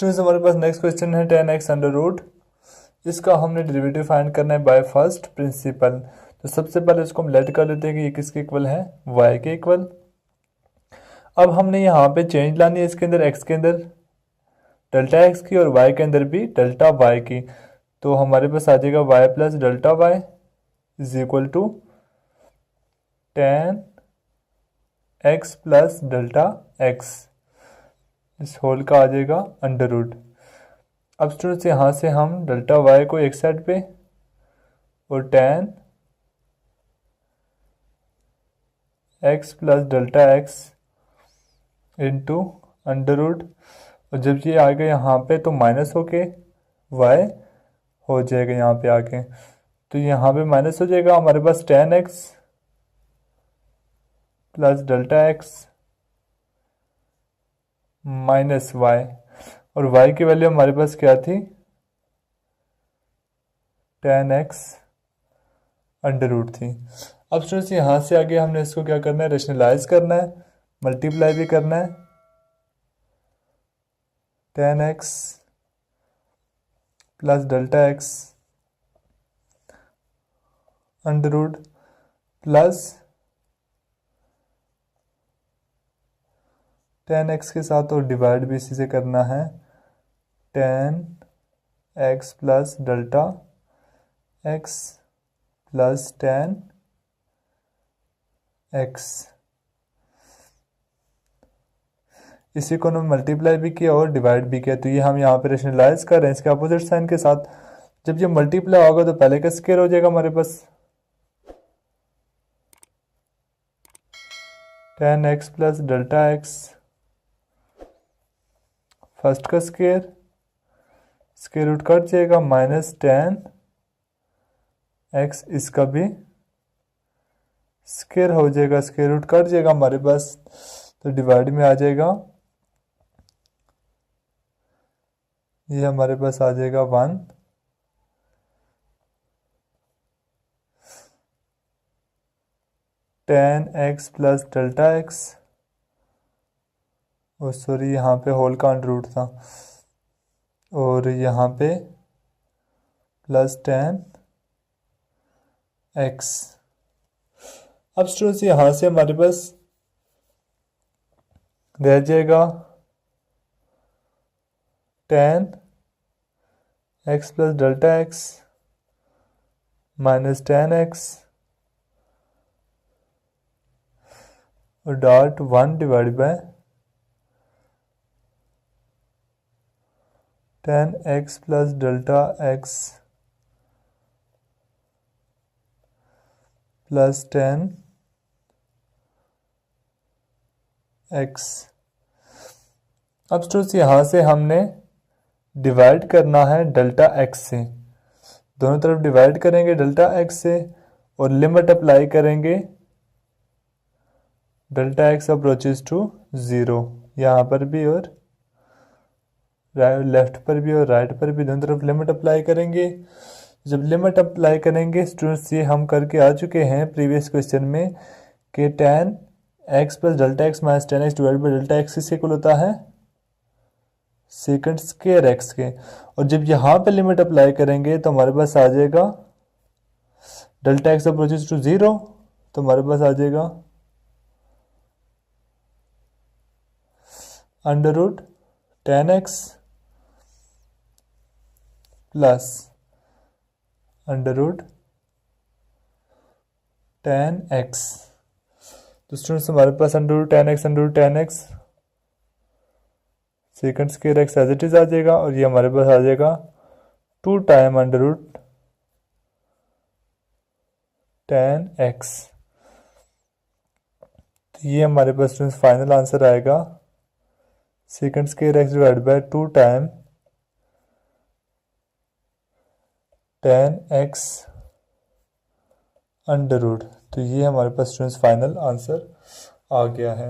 Students हमारे पास next question है ten x under root. इसका हमने डेरिवेटिव फाइंड करना है बाय फर्स्ट प्रिंसिपल। तो सबसे पहले इसको हम लेट कर लेते हैं कि ये किसके इक्वल है, y के इक्वल। अब हमने यहाँ पे चेंज लानी है इसके अंदर, x के अंदर डेल्टा x की और y के अंदर भी डेल्टा y की। तो हमारे पास आ जाएगा y plus delta y is equal to ten x plus delta x, इस होल का आ जाएगा अंडर रूट। अब स्टूडेंट्स यहाँ से हम डेल्टा y को एक साइड पे और ten x plus delta x into under root, और जब ये आ गया यहाँ पे तो माइनस होके y हो जाएगा यहाँ पे आके, तो यहाँ पे माइनस हो जाएगा। हमारे पास ten x plus delta x minus y, और y की वैल्यू हमारे पास क्या थी, टेन एक्स अंडर रूट थी। अब स्टूडेंट्स यहाँ से आगे हमने इसको क्या करना है, रेशनलाइज करना है, मल्टीप्लाई भी करना है। Ten x plus delta x under root plus ten x के साथ और डिवाइड भी इसी से करना है, ten x plus delta x plus ten x. इसी को हमने मल्टीप्लाई भी किया और डिवाइड भी किया, तो ये हम यहाँ पे रेशनलाइज कर रहे हैं इसके अपोजिट साइन के साथ। जब ये मल्टीप्लाई होगा तो पहले का स्क्वायर हो जाएगा हमारे पास, ten x plus delta x first का स्क्वायर, स्क्वायर रूट कट जाएगा, माइनस टेन एक्स, इसका भी स्क्वायर हो जाएगा, स्क्वायर रूट कट जाएगा हमारे पास, तो डिवाइड में आ जाएगा, ये हमारे पास आ जाएगा one. Ten x plus delta x, और सॉरी यहाँ पे होल का अंडर रूट था, और यहाँ पे प्लस टेन एक्स। अब स्टूडेंट्स यहाँ से हमारे पास रह जाएगा ten x plus delta x minus ten x और dot one divide by ten x plus delta x plus ten x. अब स्टूडेंट्स यहाँ से हमने डिवाइड करना है डेल्टा x से, दोनों तरफ डिवाइड करेंगे डेल्टा x से और लिमिट अप्लाई करेंगे delta x approaches to zero, यहाँ पर भी और लेफ्ट पर भी और राइट पर भी दोनों तरफ लिमिट अप्लाई करेंगे। जब लिमिट अप्लाई करेंगे स्टूडेंट्स, ये हम करके आ चुके हैं प्रीवियस क्वेश्चन में कि ten x plus delta x minus ten x divide by delta x किसके इक्वल होता है, सेकंड स्क्वायर x के। और जब यहाँ पे लिमिट अप्लाई करेंगे तो हमारे पास आ जाएगा delta x approaches to zero, तो हमारे पास आ जाएगा under root ten x plus under root ten x. तो स्टूडेंट्स हमारे पास under root ten x second square x as it is आ जाएगा, और ये हमारे पास आ जाएगा two time under root ten x. तो ये हमारे पास स्टूडेंट्स फाइनल आंसर आएगा second square x divide by two time ten x under root. तो ये हमारे पास स्टूडेंट्स फाइनल आंसर आ गया है।